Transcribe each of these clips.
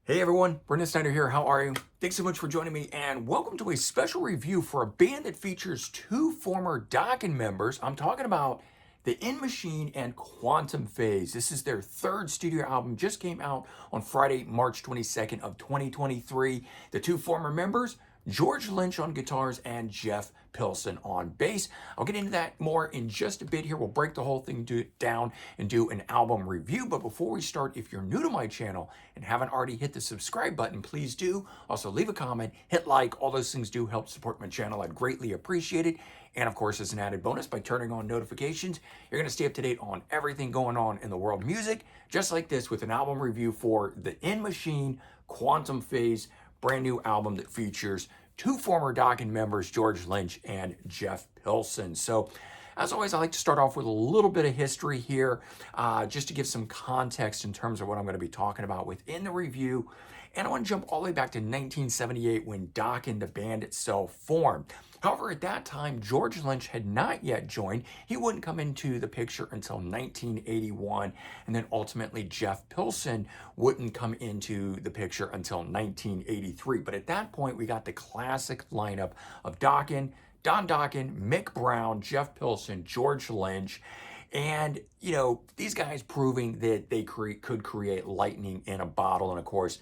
Hey everyone, Brendan Snyder here. How are you? Thanks so much for joining me, and welcome to a special review for a band that features two former Dokken members. I'm talking about the In Machine and Quantum Phase. This is their third studio album, just came out on Friday, March 22nd of 2023. The two former members, George Lynch on guitars and Jeff Pilson on bass. I'll get into that more in just a bit here. We'll break the whole thing down and do an album review. But before we start, if you're new to my channel and haven't already hit the subscribe button, please do. Also leave a comment, hit like, all those things do help support my channel. I'd greatly appreciate it. And of course, as an added bonus, by turning on notifications, you're going to stay up to date on everything going on in the world of music, just like this with an album review for the In Machine Quantum Phase, brand new album that features two former Dokken members, George Lynch and Jeff Pilson. So, as always, I like to start off with a little bit of history here, just to give some context in terms of what I'm going to be talking about within the review. And I want to jump all the way back to 1978 when Dokken, the band itself, formed. However, at that time, George Lynch had not yet joined. He wouldn't come into the picture until 1981, and then ultimately Jeff Pilson wouldn't come into the picture until 1983. But at that point, we got the classic lineup of Dokken, Don Dokken, Mick Brown, Jeff Pilson, George Lynch, and, these guys proving that they could create lightning in a bottle. And of course,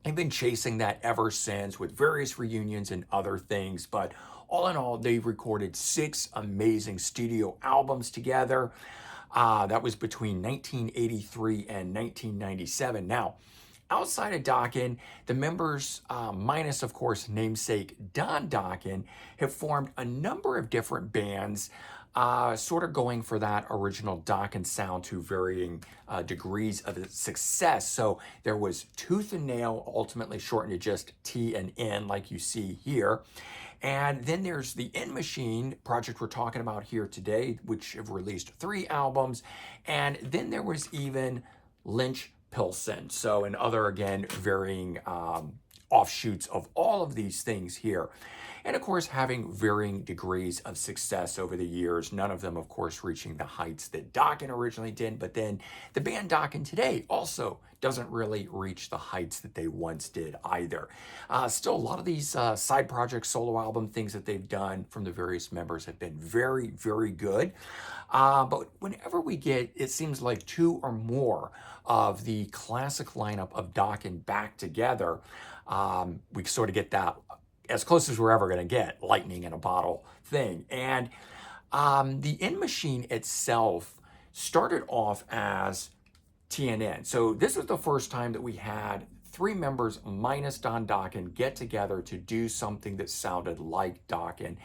they've been chasing that ever since with various reunions and other things. But all in all, they've recorded 6 amazing studio albums together. That was between 1983 and 1997. Now, outside of Dokken, the members, minus of course namesake Don Dokken, have formed a number of different bands, sort of going for that original Dokken sound to varying degrees of success. So there was Tooth and Nail, ultimately shortened to just T and N, like you see here. And then there's the In Machine project we're talking about here today, which have released 3 albums. And then there was even Lynch Pilson. So, and other, again, varying offshoots of all of these things here. And of course, having varying degrees of success over the years, none of them, of course, reaching the heights that Dokken originally did. But then the band Dokken today also doesn't really reach the heights that they once did either. Still, a lot of these side projects, solo album things that they've done from the various members have been very, very good. But whenever we get, it seems like 2 or more of the classic lineup of Dokken back together, we sort of get that as close as we're ever going to get, lightning in a bottle thing. And the In Machine itself started off as TNN. So this was the first time that we had 3 members minus Don Dokken get together to do something that sounded like Dokken.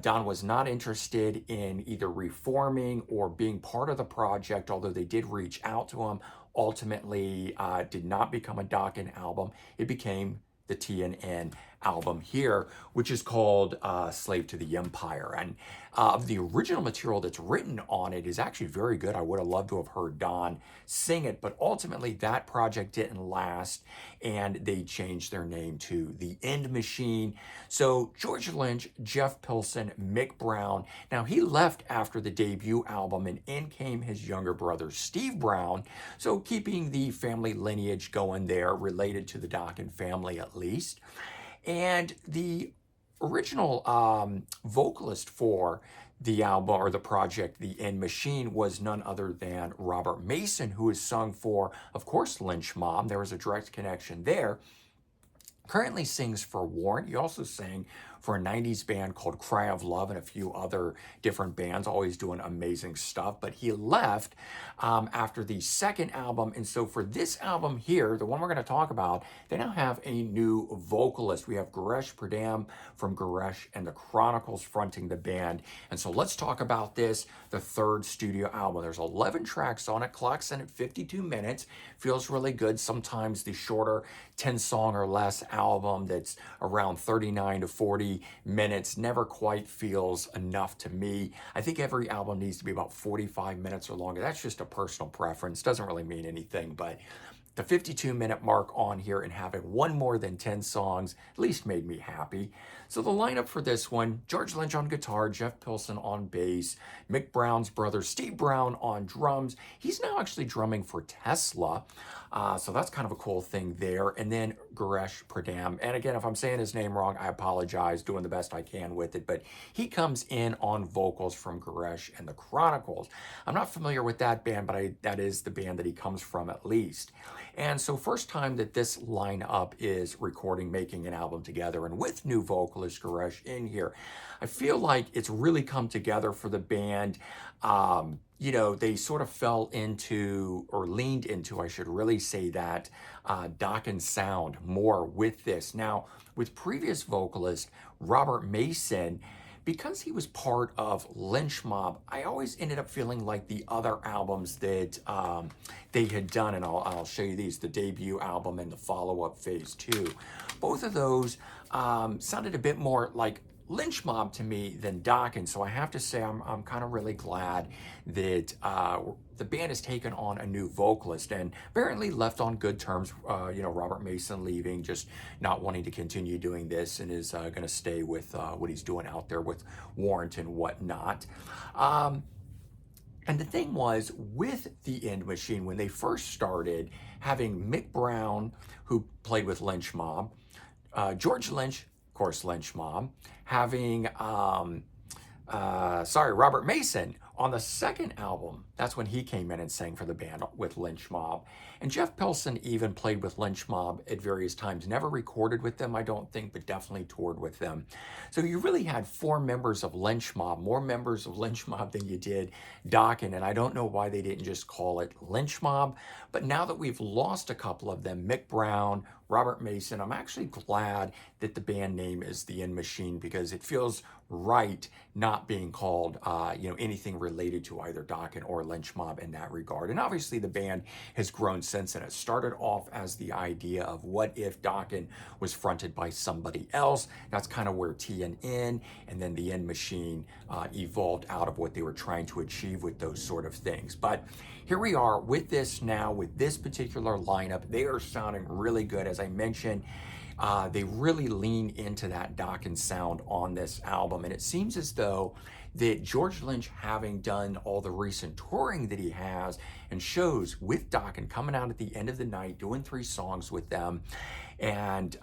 Don was not interested in either reforming or being part of the project, although they did reach out to him. Ultimately, did not become a Dokken album. It became the TNN album here, which is called Slave to the Empire. And of the original material that's written on it is actually very good. I would have loved to have heard Don sing it, but ultimately that project didn't last, and they changed their name to the In Machine. So George Lynch, Jeff Pilson, Mick Brown. Now, he left after the debut album, and in came his younger brother, Steve Brown. So keeping the family lineage going there, related to the Dokken family at least. And the original vocalist for the album or the project, the In Machine, was none other than Robert Mason, who has sung for, of course, Lynch Mom. There was a direct connection there. Currently sings for Warrant. He also sang for a 90s band called Cry of Love and a few other different bands, always doing amazing stuff. But he left after the second album. And so for this album here, the one we're going to talk about, they now have a new vocalist. We have Garesh Pradam from Garesh and the Chronicles fronting the band. And so let's talk about this, the third studio album. There's 11 tracks on it, clocks in at 52 minutes. Feels really good. Sometimes the shorter 10-song or less album that's around 39 to 40 minutes never quite feels enough to me. I think every album needs to be about 45 minutes or longer. That's just a personal preference. Doesn't really mean anything, but the 52-minute mark on here and having one more than 10 songs at least made me happy. So the lineup for this one, George Lynch on guitar, Jeff Pilson on bass, Mick Brown's brother Steve Brown on drums. He's now actually drumming for Tesla, so that's kind of a cool thing there. And then Guitarist Pradam. And again, if I'm saying his name wrong, I apologize, doing the best I can with it, but he comes in on vocals from Guitarist and the Chronicles. I'm not familiar with that band, but that is the band that he comes from at least. And so first time that this lineup is recording, making an album together, and with new vocalist Guitarist in here, I feel like it's really come together for the band. You know, they sort of fell into, or leaned into, I should really say that, Dokken sound more with this. Now, with previous vocalist Robert Mason, because he was part of Lynch Mob, I always ended up feeling like the other albums that they had done, and I'll show you these, the debut album and the follow-up Phase 2. Both of those sounded a bit more like Lynch Mob to me than Dokken, so I have to say I'm kind of really glad that the band has taken on a new vocalist and apparently left on good terms. You know, Robert Mason leaving, just not wanting to continue doing this, and is going to stay with what he's doing out there with Warrant and whatnot. And the thing was, with the End Machine, when they first started, having Mick Brown, who played with Lynch Mob, George Lynch, of course, Lynch Mob, having Robert Mason on the second album. That's when he came in and sang for the band with Lynch Mob. And Jeff Pilson even played with Lynch Mob at various times. Never recorded with them, I don't think, but definitely toured with them. So you really had 4 members of Lynch Mob, more members of Lynch Mob than you did Dokken. And I don't know why they didn't just call it Lynch Mob. But now that we've lost a couple of them, Mick Brown, Robert Mason, I'm actually glad that the band name is The End Machine, because it feels right not being called you know, anything related to either Dokken or Lynch Mob in that regard. And obviously the band has grown since then. It started off as the idea of what if Dokken was fronted by somebody else. That's kind of where TNN and then The End Machine evolved out of what they were trying to achieve with those sort of things. But here we are with this now, with this particular lineup. They are sounding really good. As I mentioned, they really lean into that Dokken sound on this album. And it seems as though that George Lynch, having done all the recent touring that he has and shows with Dokken, coming out at the end of the night, doing 3 songs with them, and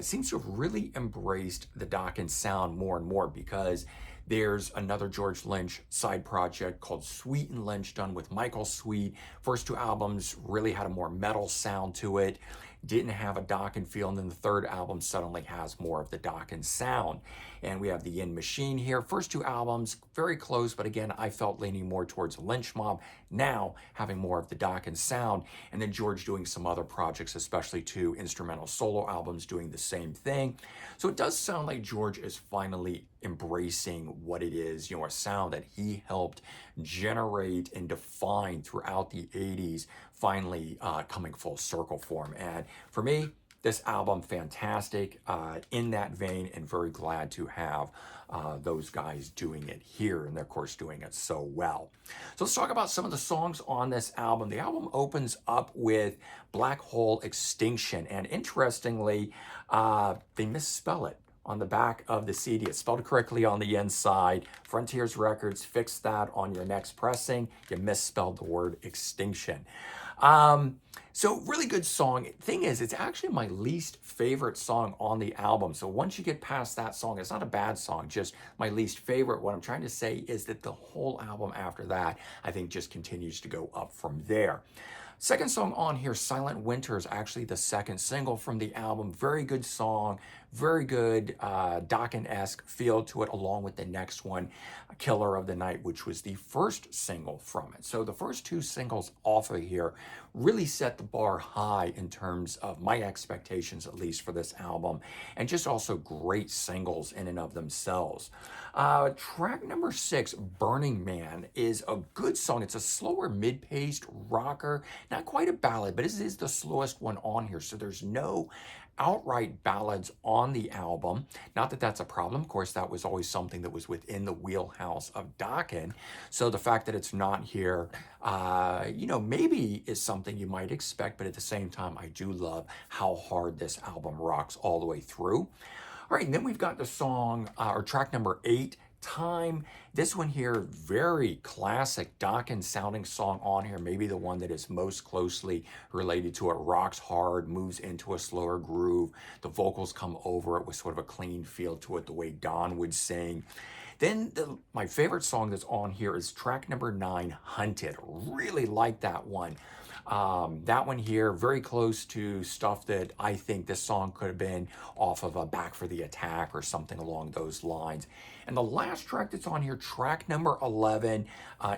seems to have really embraced the Dokken sound more and more, because there's another George Lynch side project called Sweet and Lynch, done with Michael Sweet. First 2 albums really had a more metal sound to it, didn't have a Dokken feel, and then the third album suddenly has more of the Dokken sound. And we have the End Machine here. First 2 albums, very close, but again, I felt leaning more towards Lynch Mob, now having more of the Dokken sound. And then George doing some other projects, especially 2 instrumental solo albums doing the same thing. So it does sound like George is finally embracing what it is, you know, a sound that he helped generate and define throughout the 80s, finally coming full circle for him. And for me, this album, fantastic in that vein, and very glad to have those guys doing it here, and they're, of course, doing it so well. So let's talk about some of the songs on this album. The album opens up with Black Hole Extinction, and interestingly, they misspell it on the back of the CD. It's spelled correctly on the inside. Frontiers Records, fix that on your next pressing. You misspelled the word extinction. So really good song. Thing is, it's actually my least favorite song on the album. So once you get past that song, it's not a bad song, just my least favorite. What I'm trying to say is that the whole album after that, I think, just continues to go up from there. Second song on here, Silent Winter, is actually the second single from the album. Very good song, very good Dokken-esque feel to it, along with the next one, Killer of the Night, which was the first single from it. So the first 2 singles off of here really set the bar high in terms of my expectations, at least for this album, and just also great singles in and of themselves. Track number 6, Burning Man, is a good song. It's a slower mid-paced rocker, not quite a ballad, but it is the slowest one on here, so there's no outright ballads on on the album. Not that that's a problem. Of course, that was always something that was within the wheelhouse of Dokken. So the fact that it's not here, maybe is something you might expect, but at the same time, I do love how hard this album rocks all the way through. All right, and then we've got the song, or track number 8, Time. This one here, very classic Dokken sounding song on here, maybe the one that is most closely related to it. Rocks hard, moves into a slower groove. The vocals come over it with sort of a clean feel to it, the way Don would sing. Then my favorite song that's on here is track number 9, Hunted. Really like that one. That one here, very close to stuff that I think this song could have been off of a Back for the Attack or something along those lines. And the last track that's on here, track number 11,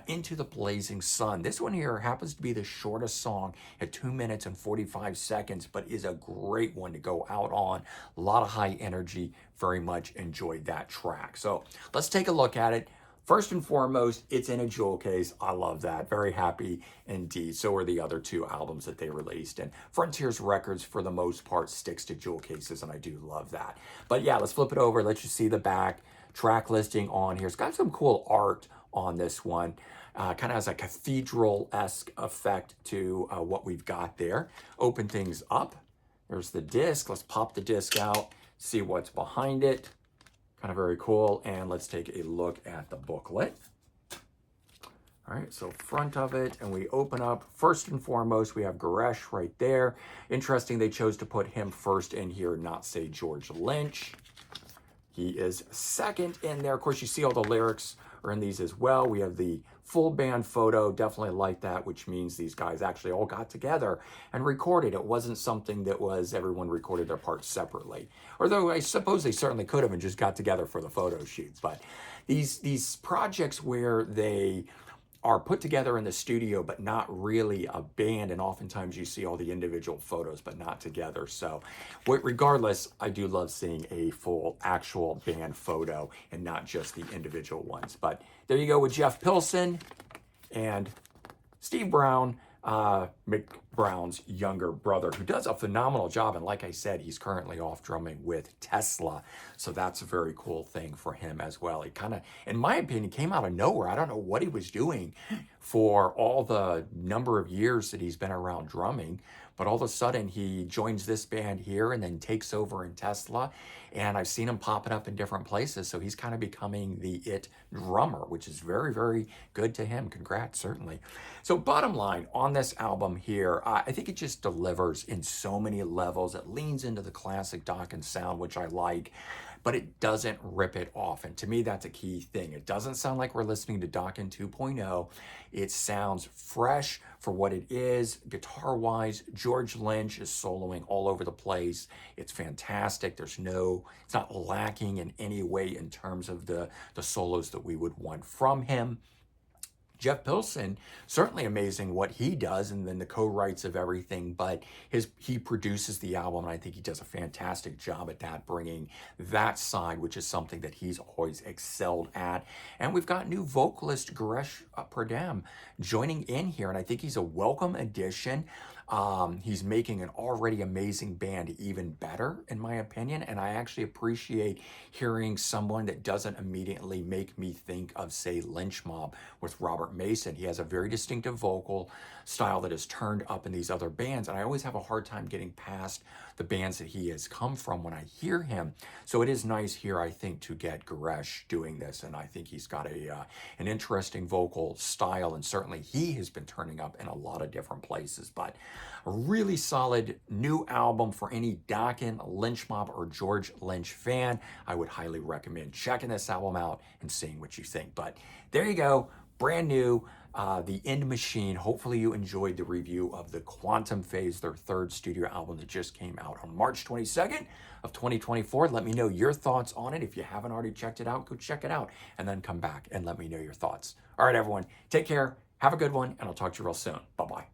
Into the Blazing Sun. This one here happens to be the shortest song at 2 minutes and 45 seconds, but is a great one to go out on. A lot of high energy. Very much enjoyed that track. So let's take a look at it. First and foremost, it's in a jewel case. I love that. Very happy indeed. So are the other 2 albums that they released. And Frontiers Records, for the most part, sticks to jewel cases, and I do love that. But yeah, let's flip it over. Let you see the back track listing on here. It's got some cool art on this one. Kind of has a cathedral-esque effect to what we've got there. Open things up. There's the disc. Let's pop the disc out, see what's behind it. Kind of very cool. And let's take a look at the booklet. All right, so front of it, and we open up. First and foremost, we have George right there. Interesting, they chose to put him first in here, not say George Lynch. He is second in there. Of course, you see all the lyrics are in these as well. We have the full band photo, definitely like that, which means these guys actually all got together and recorded. It wasn't something that was everyone recorded their parts separately. Although I suppose they certainly could have and just got together for the photo shoots. But these projects where they are put together in the studio, but not really a band. And oftentimes you see all the individual photos, but not together. So regardless, I do love seeing a full actual band photo and not just the individual ones. But there you go with Jeff Pilson and Steve Brown, Mick Brown's younger brother, who does a phenomenal job. And like I said, he's currently off drumming with Tesla. So that's a very cool thing for him as well. He kind of, in my opinion, came out of nowhere. I don't know what he was doing for all the number of years that he's been around drumming, but all of a sudden he joins this band here and then takes over in Tesla. And I've seen him popping up in different places. So he's kind of becoming the it drummer, which is very, very good to him. Congrats, certainly. So bottom line on this album here, I think it just delivers in so many levels. It leans into the classic Dokken sound, which I like, but it doesn't rip it off. And to me, that's a key thing. It doesn't sound like we're listening to Dokken 2.0. It sounds fresh for what it is. Guitar-wise, George Lynch is soloing all over the place. It's fantastic. It's not lacking in any way in terms of the solos that we would want from him. Jeff Pilson, certainly amazing what he does, and then the co-writes of everything, but he produces the album, and I think he does a fantastic job at that, bringing that side, which is something that he's always excelled at. And we've got new vocalist George Pradam joining in here, and I think he's a welcome addition. He's making an already amazing band even better, in my opinion, and I actually appreciate hearing someone that doesn't immediately make me think of, say, Lynch Mob with Robert Mason. He has a very distinctive vocal style that is turned up in these other bands, and I always have a hard time getting past the bands that he has come from when I hear him. So it is nice here, I think, to get George doing this, and I think he's got an interesting vocal style, and certainly he has been turning up in a lot of different places. But a really solid new album for any Dokken, Lynch Mob, or George Lynch fan. I would highly recommend checking this album out and seeing what you think. But there you go, brand new. The End Machine. Hopefully you enjoyed the review of the Quantum Phase, their third studio album that just came out on March 22nd of 2024. Let me know your thoughts on it. If you haven't already checked it out, go check it out and then come back and let me know your thoughts. All right, everyone, take care. Have a good one, and I'll talk to you real soon. Bye-bye.